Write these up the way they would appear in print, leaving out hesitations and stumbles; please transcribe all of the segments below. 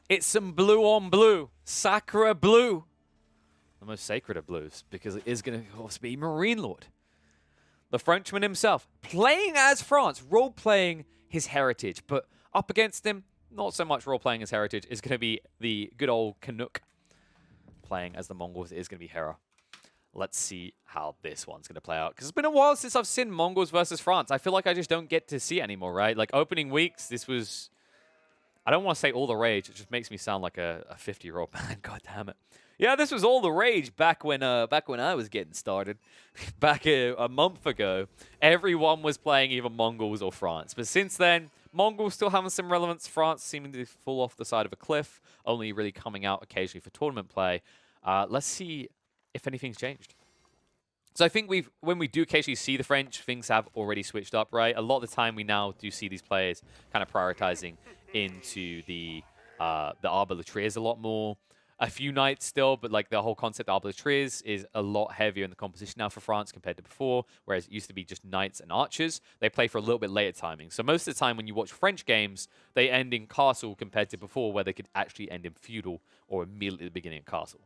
It's some blue on blue. Sakura blue. The most sacred of blues, because it is going to, of course, be Marine Lord. The Frenchman himself, playing as France, role-playing his heritage. But up against him, not so much role-playing his heritage, is going to be the good old Canuck. Playing as the Mongols, it is going to be Hera. Let's see how this one's going to play out. Because it's been a while since I've seen Mongols versus France. I feel like I just don't get to see it anymore, right? Like, opening weeks, this was... I don't want to say all the rage. It just makes me sound like a 50-year-old man. God damn it. Yeah, this was all the rage back when I was getting started. Back a month ago, everyone was playing either Mongols or France. But since then, Mongols still having some relevance. France seeming to fall off the side of a cliff, only really coming out occasionally for tournament play. Let's see if anything's changed. So I think when we do occasionally see the French, things have already switched up, right? A lot of the time we now do see these players kind of prioritizing into the Arbalatriers a lot more. A few knights still, but like the whole concept of Arbalatriers is a lot heavier in the composition now for France compared to before, whereas it used to be just knights and archers. They play for a little bit later timing. So most of the time when you watch French games, they end in castle compared to before, where they could actually end in feudal or immediately at the beginning of castle.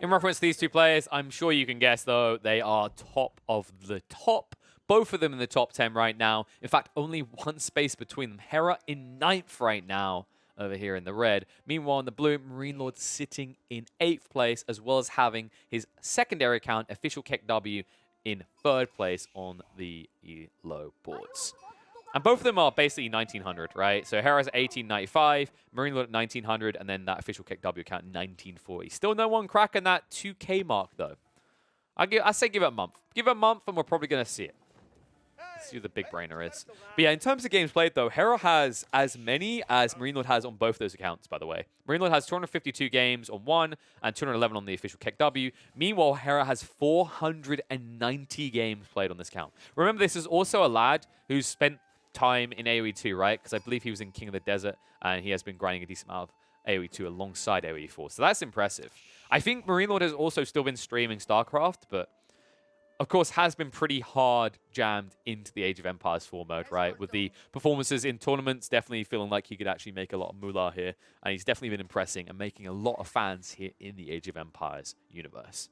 In reference to these two players, I'm sure you can guess, though, they are top of the top. Both of them in the top 10 right now. In fact, only one space between them. Hera in 9th right now over here in the red. Meanwhile, in the blue, Marine Lord sitting in 8th place, as well as having his secondary account, Official Keck W, in 3rd place on the ELO boards. And both of them are basically 1900, right? So Hera's 1895, Marine Lord at 1900, and then that Official Keck W account 1940. Still no one cracking that 2K mark, though. I say give it a month. Give it a month, and we're probably going to see it. See who the big brainer is. But yeah, in terms of games played, though, Hera has as many as Marine Lord has on both those accounts, by the way. Marine Lord has 252 games on one and 211 on the Official Keck W. Meanwhile, Hera has 490 games played on this account. Remember, this is also a lad who's spent time in AoE 2, right? Because I believe he was in King of the Desert, and he has been grinding a decent amount of AoE 2 alongside AoE 4. So that's impressive. I think Marine Lord has also still been streaming StarCraft, but of course, has been pretty hard jammed into the Age of Empires 4 mode, right? With the performances in tournaments, definitely feeling like he could actually make a lot of moolah here. And he's definitely been impressing and making a lot of fans here in the Age of Empires universe.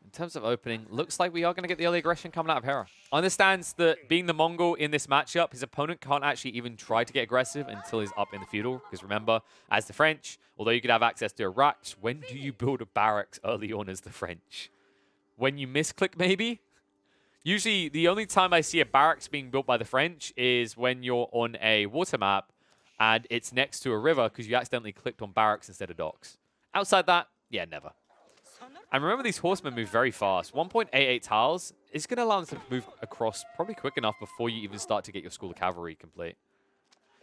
In terms of opening, looks like we are going to get the early aggression coming out of Hera. Understands that being the Mongol in this matchup, his opponent can't actually even try to get aggressive until he's up in the feudal. Because remember, as the French, although you could have access to a racks, when do you build a barracks early on as the French? When you misclick, maybe? Usually, the only time I see a barracks being built by the French is when you're on a water map and it's next to a river because you accidentally clicked on barracks instead of docks. Outside that, yeah, never. And remember, these horsemen move very fast. 1.88 tiles is going to allow them to move across probably quick enough before you even start to get your School of Cavalry complete.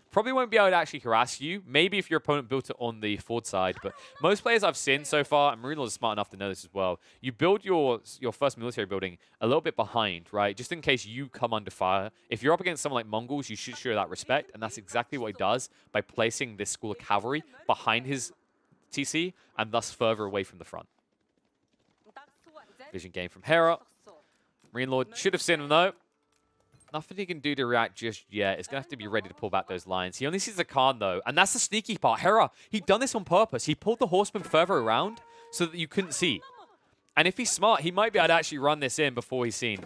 Probably won't be able to actually harass you. Maybe if your opponent built it on the forward side. But most players I've seen so far, and Marine Lord is smart enough to know this as well, you build your first military building a little bit behind, right? Just in case you come under fire. If you're up against someone like Mongols, you should show that respect. And that's exactly what he does by placing this School of Cavalry behind his TC and thus further away from the front. Vision game from Hera. Marine Lord should have seen him, though. Nothing he can do to react just yet. He's going to have to be ready to pull back those lines. He only sees the Khan, though. And that's the sneaky part. Hera, he done this on purpose. He pulled the horseman further around so that you couldn't see. And if he's smart, he might be able to actually run this in before he's seen.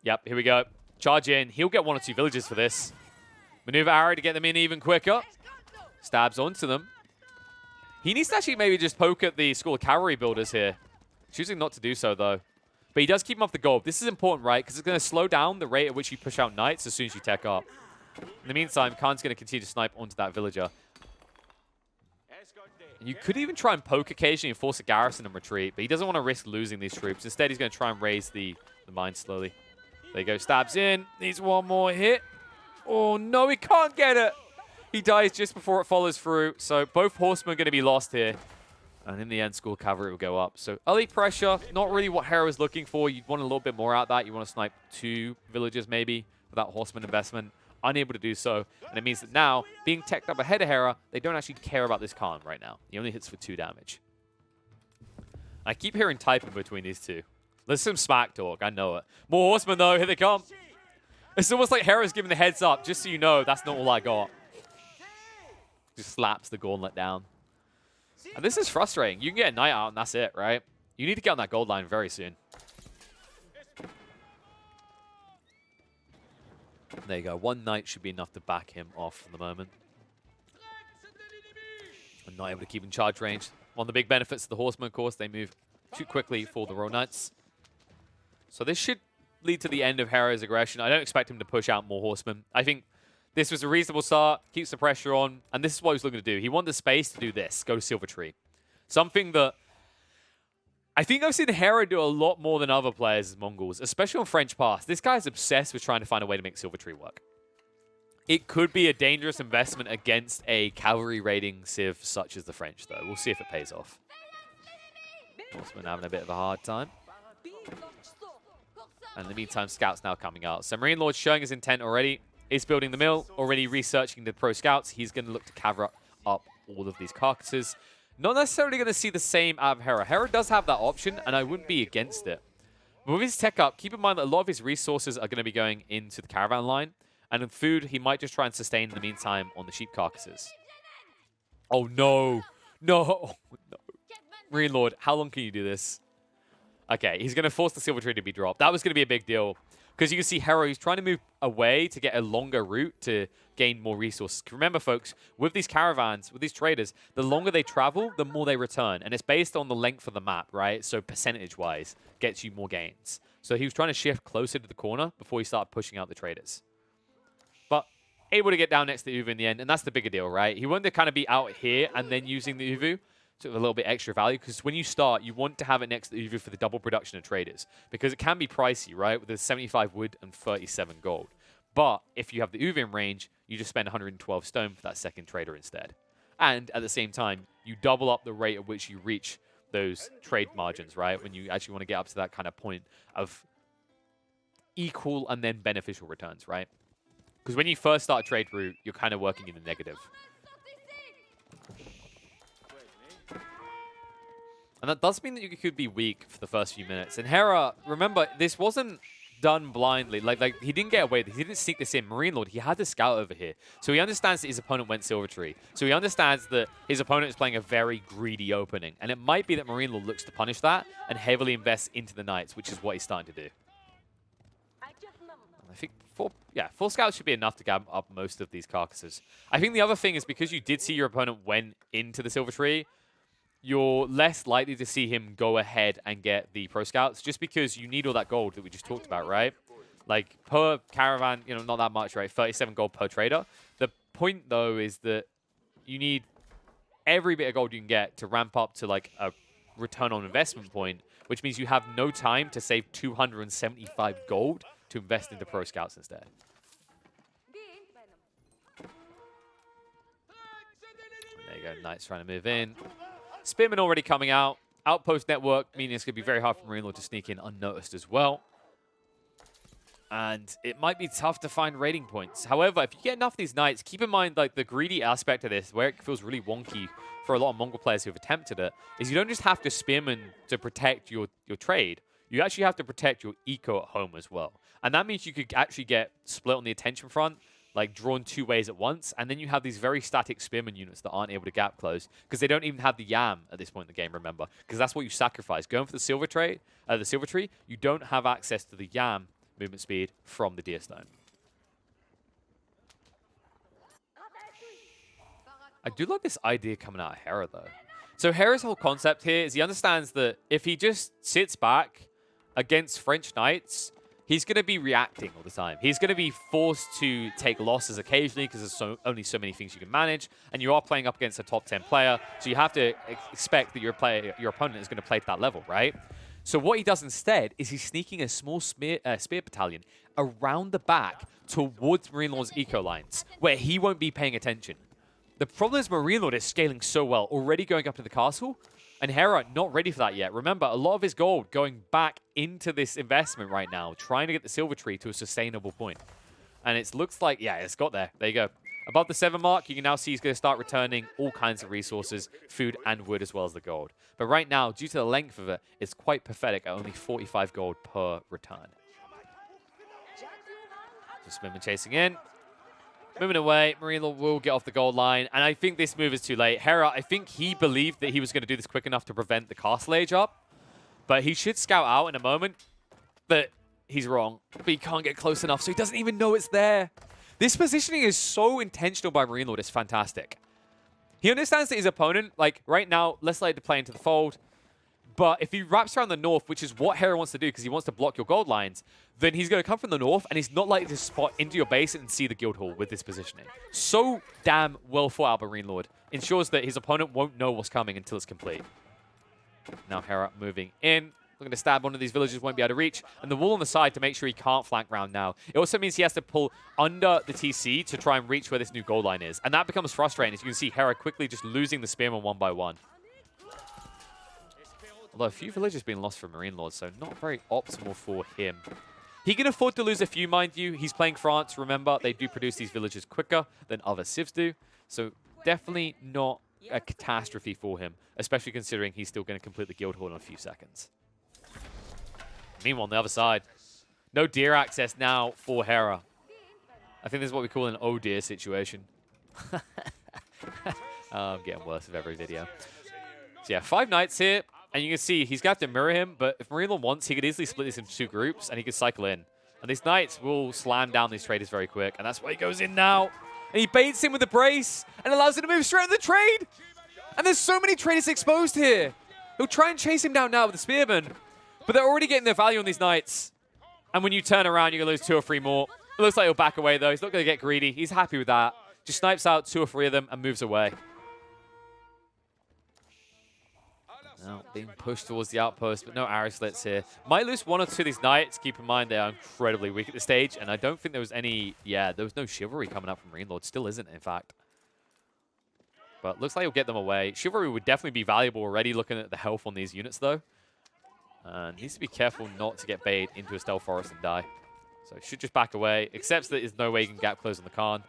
Yep, here we go. Charge in. He'll get 1 or 2 villages for this. Maneuver arrow to get them in even quicker. Stabs onto them. He needs to actually maybe just poke at the School of Cavalry builders here. Choosing not to do so, though. But he does keep him off the gold. This is important, right? Because it's going to slow down the rate at which you push out knights as soon as you tech up. In the meantime, Khan's going to continue to snipe onto that villager. And you could even try and poke occasionally and force a garrison and retreat, but he doesn't want to risk losing these troops. Instead, he's going to try and raise the mine slowly. There you go. Stabs in. Needs one more hit. Oh, no, he can't get it. He dies just before it follows through. So both horsemen are going to be lost here. And in the end, School Cavalry will go up. So early pressure, not really what Hera was looking for. You'd want a little bit more out of that. You want to snipe 2 villages maybe for that horseman investment. Unable to do so. And it means that now, being teched up ahead of Hera, they don't actually care about this Khan right now. He only hits for 2 damage. I keep hearing typing between these two. There's some smack talk, I know it. More horsemen though, here they come. It's almost like Hera's giving the heads up, just so you know, that's not all I got. Just slaps the gauntlet down. And this is frustrating. You can get a knight out and that's it, right? You need to get on that gold line very soon. There you go. One knight should be enough to back him off for the moment. And not able to keep in charge range. One of the big benefits of the horsemen, of course, they move too quickly for the royal knights. So this should lead to the end of Hera's aggression. I don't expect him to push out more horsemen. I think this was a reasonable start, keeps the pressure on, and this is what he was looking to do. He wanted the space to do this, go to Silver Tree. Something that I think I've seen Hera do a lot more than other players as Mongols, especially on French Pass. This guy's obsessed with trying to find a way to make Silver Tree work. It could be a dangerous investment against a cavalry raiding civ such as the French, though. We'll see if it pays off. Horsemen having a bit of a hard time. And in the meantime, scouts now coming out. So Marine Lord's showing his intent already. Is building the mill, already researching the pro scouts. He's going to look to cover up all of these carcasses. Not necessarily going to see the same out of Hera. Hera does have that option, and I wouldn't be against it. But with his tech up, keep in mind that a lot of his resources are going to be going into the caravan line. And in food, he might just try and sustain in the meantime on the sheep carcasses. Oh, no. No. No. Marine Lord, how long can you do this? Okay, he's going to force the Silver Tree to be dropped. That was going to be a big deal. Because you can see Hera, he's trying to move away to get a longer route to gain more resources. Remember, folks, with these caravans, with these traders, the longer they travel, the more they return. And it's based on the length of the map, right? So percentage-wise, gets you more gains. So he was trying to shift closer to the corner before he started pushing out the traders. But able to get down next to Uvu in the end, and that's the bigger deal, right? He wanted to kind of be out here and then using the Uvu. A little bit extra value, because when you start, you want to have it next to the Uvu for the double production of traders, because it can be pricey, right, with the 75 wood and 37 gold. But if you have the Uvu in range, you just spend 112 stone for that second trader instead. And at the same time, you double up the rate at which you reach those trade margins, right, when you actually want to get up to that kind of point of equal and then beneficial returns, right? Because when you first start a trade route, you're kind of working in the negative. And that does mean that you could be weak for the first few minutes. And Hera, remember, this wasn't done blindly. Like he didn't get away with it. He didn't sneak this in. Marine Lord, he had the scout over here. So he understands that his opponent went Silver Tree. So he understands that his opponent is playing a very greedy opening. And it might be that Marine Lord looks to punish that and heavily invests into the Knights, which is what he's starting to do. I think four scouts should be enough to grab up most of these carcasses. I think the other thing is because you did see your opponent went into the Silver Tree, you're less likely to see him go ahead and get the pro scouts just because you need all that gold that we just talked about, right? Like per caravan, you know, not that much, right? 37 gold per trader. The point though is that you need every bit of gold you can get to ramp up to like a return on investment point, which means you have no time to save 275 gold to invest into pro scouts instead. There you go, Knights trying to move in. Spearman already coming out. Outpost network, meaning it's going to be very hard for Marine Lord to sneak in unnoticed as well. And it might be tough to find raiding points. However, if you get enough of these Knights, keep in mind like the greedy aspect of this, where it feels really wonky for a lot of Mongol players who have attempted it, is you don't just have to Spearman to protect your trade. You actually have to protect your eco at home as well. And that means you could actually get split on the attention front, like drawn two ways at once, and then you have these very static spearman units that aren't able to gap close because they don't even have the yam at this point in the game, remember, because that's what you sacrifice. Going for the silver tree, you don't have access to the yam movement speed from the deer stone. I do like this idea coming out of Hera, though. So Hera's whole concept here is he understands that if he just sits back against French knights, he's going to be reacting all the time. He's going to be forced to take losses occasionally because there's only so many things you can manage, and you are playing up against a top 10 player, so you have to expect that your opponent is going to play to that level, right? So what he does instead is he's sneaking a small spear battalion around the back towards Marine Lord's eco lines, where he won't be paying attention. The problem is Marine Lord is scaling so well, already going up to the castle, and Hera not ready for that yet. Remember, a lot of his gold going back into this investment right now, trying to get the silver tree to a sustainable point. And it looks like, yeah, it's got there. There you go. Above the 7 mark, you can now see he's going to start returning all kinds of resources, food and wood, as well as the gold. But right now, due to the length of it, it's quite pathetic at only 45 gold per return. So Spearman chasing in. Moving away, Marine Lord will get off the goal line, and I think this move is too late. Hera, I think he believed that he was going to do this quick enough to prevent the castle age up, but he should scout out in a moment, but he's wrong. But he can't get close enough, so he doesn't even know it's there. This positioning is so intentional by Marine Lord, it's fantastic. He understands that his opponent, like right now, less likely to play into the fold, but if he wraps around the north, which is what Hera wants to do because he wants to block your gold lines, then he's going to come from the north and he's not likely to spot into your base and see the guild hall with this positioning. So damn well thought out by Marine Lord. Ensures that his opponent won't know what's coming until it's complete. Now Hera moving in. Looking to stab one of these villagers, won't be able to reach. And the wall on the side to make sure he can't flank round now. It also means he has to pull under the TC to try and reach where this new gold line is. And that becomes frustrating as you can see Hera quickly just losing the spearman one by one. Although a few villages being lost from Marine Lord, so not very optimal for him. He can afford to lose a few, mind you. He's playing France. Remember, they do produce these villages quicker than other civs do. So definitely not a catastrophe for him, especially considering he's still going to complete the guild hall in a few seconds. Meanwhile, on the other side, no deer access now for Hera. I think this is what we call an oh dear situation. I'm getting worse with every video. So yeah, 5 knights here. And you can see he's going to have to mirror him, but if Marine Lord wants, he could easily split this into 2 groups, and he could cycle in. And these knights will slam down these traders very quick, and that's why he goes in now. And he baits him with the brace, and allows him to move straight on the trade. And there's so many traders exposed here. He'll try and chase him down now with the spearman, but they're already getting their value on these knights. And when you turn around, you're going to lose 2 or 3 more. It looks like he'll back away, though. He's not going to get greedy. He's happy with that. Just snipes out 2 or 3 of them and moves away. Now being pushed towards the outpost, but no arrow slits here. Might lose 1 or 2 of these knights. Keep in mind they are incredibly weak at this stage, and I don't think there was any... Yeah, there was no chivalry coming up from Marine Lord. Still isn't, in fact. But looks like he'll get them away. Chivalry would definitely be valuable already, looking at the health on these units, though. And needs to be careful not to get baited into a stealth forest and die. So should just back away. Accepts that there's no way he can gap close on the Khan.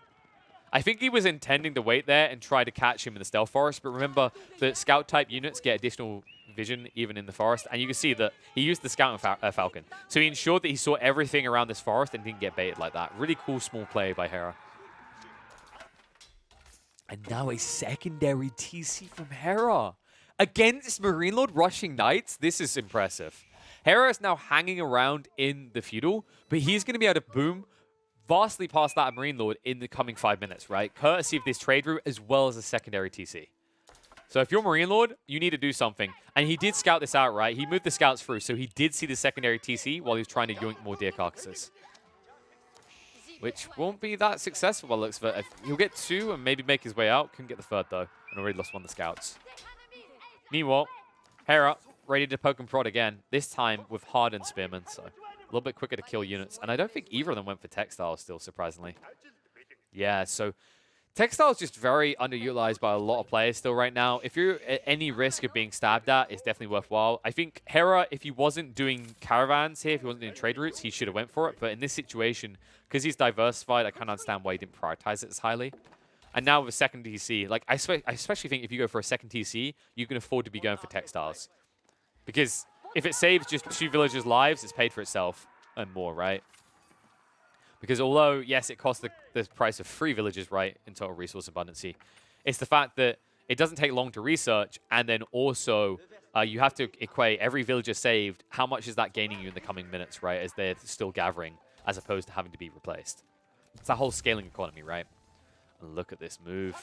I think he was intending to wait there and try to catch him in the stealth forest, but remember that scout-type units get additional vision even in the forest, and you can see that he used the scout and falcon. So he ensured that he saw everything around this forest and didn't get baited like that. Really cool small play by Hera. And now a secondary TC from Hera. Against Marine Lord rushing knights, this is impressive. Hera is now hanging around in the feudal, but he's going to be able to boom vastly past that of Marine Lord in the coming 5 minutes, right? Courtesy of this trade route as well as a secondary TC. So if you're Marine Lord, you need to do something. And he did scout this out, right? He moved the scouts through, so he did see the secondary TC while he was trying to yoink more deer carcasses. Which won't be that successful by the looks of it. He'll get 2 and maybe make his way out. Couldn't get the 3rd, though, and already lost 1 of the scouts. Meanwhile, Hera ready to poke and prod again, this time with hardened spearmen, so... a little bit quicker to kill units. And I don't think either of them went for textiles still, surprisingly. Yeah, so textiles just very underutilized by a lot of players still right now. If you're at any risk of being stabbed at, it's definitely worthwhile. I think Hera, if he wasn't doing caravans here, if he wasn't doing trade routes, he should have went for it. But in this situation, because he's diversified, I can't understand why he didn't prioritize it as highly. And now with a second TC, like I especially think if you go for a second TC, you can afford to be going for textiles. Because if it saves just 2 villagers' lives, it's paid for itself and more, right? Because although, yes, it costs the price of 3 villagers, right, in total resource abundancy, it's the fact that it doesn't take long to research, and then also you have to equate every villager saved, how much is that gaining you in the coming minutes, right, as they're still gathering, as opposed to having to be replaced. It's that whole scaling economy, right? And look at this move.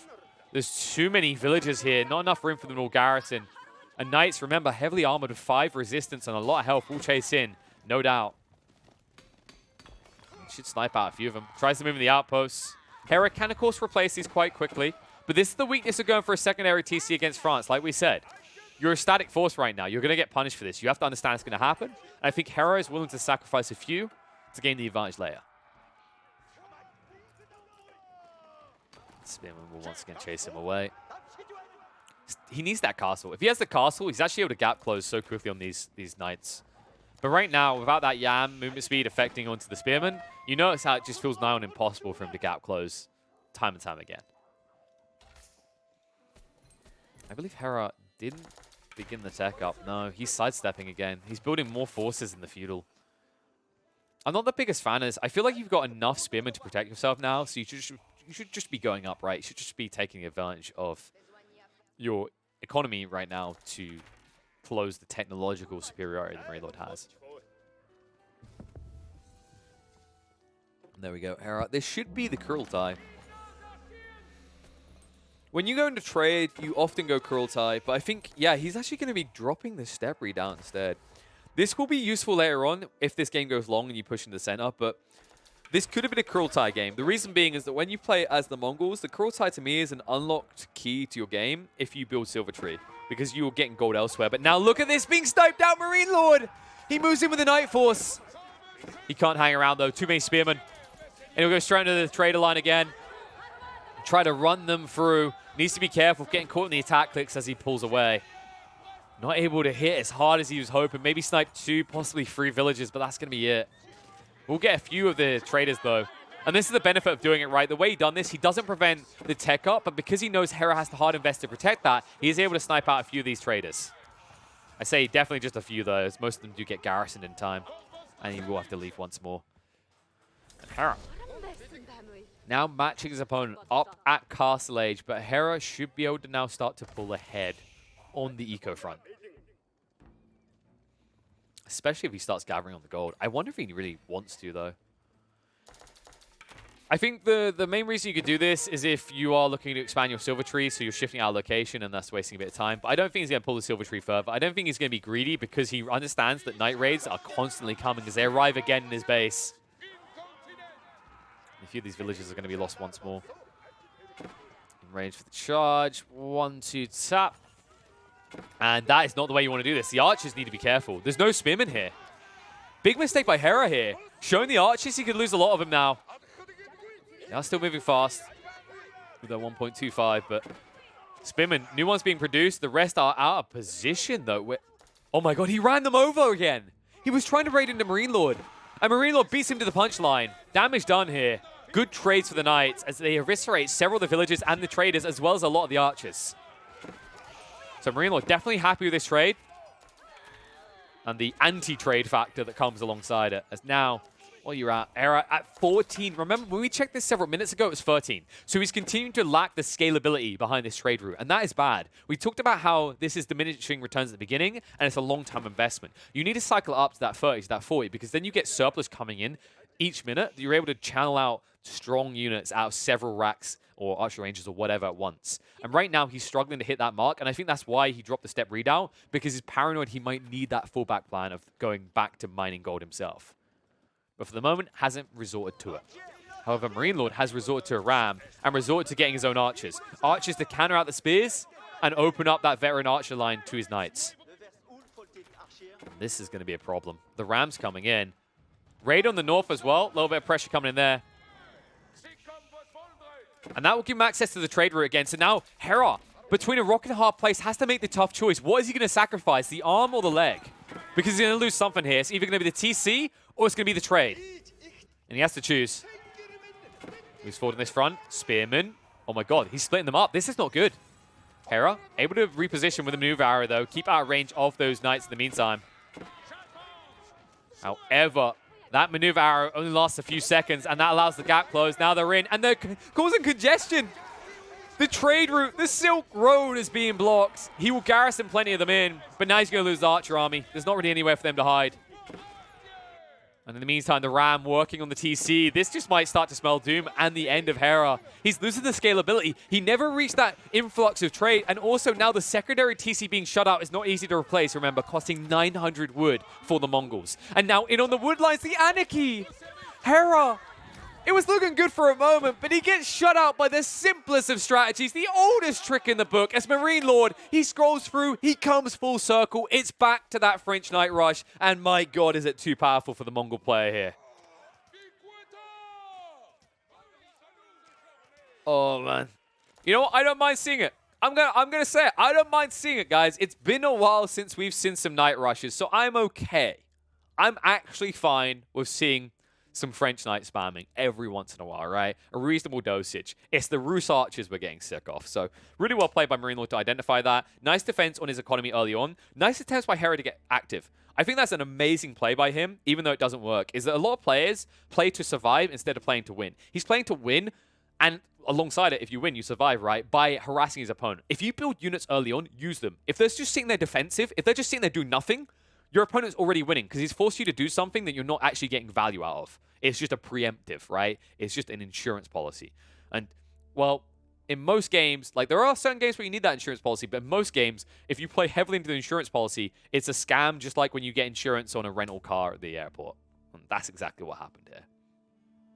There's too many villagers here, not enough room for them all garrison. And knights, remember, heavily armored with 5 resistance and a lot of health will chase in, no doubt. Should snipe out a few of them. Tries to move in the outposts. Hera can, of course, replace these quite quickly. But this is the weakness of going for a secondary TC against France. Like we said, you're a static force right now. You're going to get punished for this. You have to understand it's going to happen. And I think Hera is willing to sacrifice a few to gain the advantage later. Spearman will once again chase him away. He needs that castle. If he has the castle, he's actually able to gap close so quickly on these knights. But right now, without that Yam movement speed affecting onto the spearman, you notice how it just feels nigh on impossible for him to gap close time and time again. I believe Hera didn't begin the tech up. No, he's sidestepping again. He's building more forces in the feudal. I'm not the biggest fan of this. I feel like you've got enough spearmen to protect yourself now, so you should just be going up, right? You should just be taking advantage of your economy right now to close the technological superiority the Marine Lord has. There we go, Hera. This should be the Kurultai. When you go into trade, you often go Kurultai, but I think, yeah, he's actually going to be dropping the Stepri down instead. This will be useful later on if this game goes long and you push into the center, but this could have been a Kurultai game. The reason being is that when you play as the Mongols, the Kurultai to me is an unlocked key to your game if you build Silver Tree, because you're getting gold elsewhere. But now look at this being sniped out, Marine Lord! He moves in with the Night Force. He can't hang around though, too many spearmen. And he'll go straight into the trader line again. Try to run them through. Needs to be careful of getting caught in the attack clicks as he pulls away. Not able to hit as hard as he was hoping. Maybe snipe 2, possibly 3 villages, but that's going to be it. We'll get a few of the traders, though. And this is the benefit of doing it right. The way he done this, he doesn't prevent the tech up, but because he knows Hera has to hard invest to protect that, he is able to snipe out a few of these traders. I say definitely just a few, though, as most of them do get garrisoned in time. And he will have to leave once more. And Hera now matching his opponent up at Castle Age, but Hera should be able to now start to pull ahead on the eco front. Especially if he starts gathering on the gold. I wonder if he really wants to, though. I think the main reason you could do this is if you are looking to expand your Silver Tree, so you're shifting out location, and that's wasting a bit of time. But I don't think he's going to pull the Silver Tree further. I don't think he's going to be greedy because he understands that Night Raids are constantly coming as they arrive again in his base. A few of these villages are going to be lost once more. In range for the charge. 1, 2, tap. And that is not the way you want to do this. The archers need to be careful. There's no spearmen here. Big mistake by Hera here. Showing the archers, he could lose a lot of them now. They are still moving fast with their 1.25, but spearmen, new ones being produced. The rest are out of position, though. Oh my god, he ran them over again. He was trying to raid into Marine Lord. And Marine Lord beats him to the punchline. Damage done here. Good trades for the Knights as they eviscerate several of the villagers and the traders, as well as a lot of the archers. So Marine Lord definitely happy with this trade. And the anti-trade factor that comes alongside it. As now, well, you're at Hera at 14. Remember, when we checked this several minutes ago, it was 13. So he's continuing to lack the scalability behind this trade route. And that is bad. We talked about how this is diminishing returns at the beginning, and it's a long-term investment. You need to cycle up to that 30, to that 40, because then you get surplus coming in each minute. You're able to channel out strong units out of several racks or archer ranges or whatever at once. And right now, he's struggling to hit that mark, and I think that's why he dropped the step readout, because he's paranoid he might need that fallback plan of going back to mining gold himself. But for the moment, hasn't resorted to it. However, Marine Lord has resorted to a ram and resorted to getting his own archers. Archers to counter out the spears and open up that veteran archer line to his knights. And this is going to be a problem. The ram's coming in. Raid on the north as well. A little bit of pressure coming in there. And that will give him access to the trade route again. So now Hera, between a rock and a hard place, has to make the tough choice. What is he going to sacrifice, the arm or the leg? Because he's going to lose something here. It's either going to be the TC or it's going to be the trade. And he has to choose. Moves forward on this front. Spearman. Oh my god, he's splitting them up. This is not good. Hera, able to reposition with a maneuver arrow, though. Keep out of range of those knights in the meantime. However, that maneuver arrow only lasts a few seconds, and that allows the gap close. Now they're in, and they're causing congestion. The trade route, the Silk Road is being blocked. He will garrison plenty of them in, but now he's going to lose the archer army. There's not really anywhere for them to hide. And in the meantime, the Ram working on the TC. This just might start to smell doom and the end of Hera. He's losing the scalability. He never reached that influx of trade. And also now the secondary TC being shut out is not easy to replace, remember, costing 900 wood for the Mongols. And now in on the wood lines, the Anarchy. Hera. It was looking good for a moment, but he gets shut out by the simplest of strategies, the oldest trick in the book. As Marine Lord, he scrolls through, he comes full circle. It's back to that French Night Rush, and my god, is it too powerful for the Mongol player here. Oh, man. You know what? I don't mind seeing it. I'm gonna say it. I don't mind seeing it, guys. It's been a while since we've seen some Night Rushes, so I'm okay. I'm actually fine with seeing some French Knight spamming every once in a while, right? A reasonable dosage. It's the Rus archers we're getting sick of. So really well played by Marine Lord to identify that. Nice defense on his economy early on. Nice attempts by Hera to get active. I think that's an amazing play by him, even though it doesn't work, is that a lot of players play to survive instead of playing to win. He's playing to win, and alongside it, if you win, you survive, right? By harassing his opponent. If you build units early on, use them. If they're just sitting there defensive, if they're just sitting there doing nothing, your opponent's already winning because he's forced you to do something that you're not actually getting value out of. It's just a preemptive, right? It's just an insurance policy. And, well, in most games, like there are certain games where you need that insurance policy, but in most games, if you play heavily into the insurance policy, it's a scam just like when you get insurance on a rental car at the airport. And that's exactly what happened here.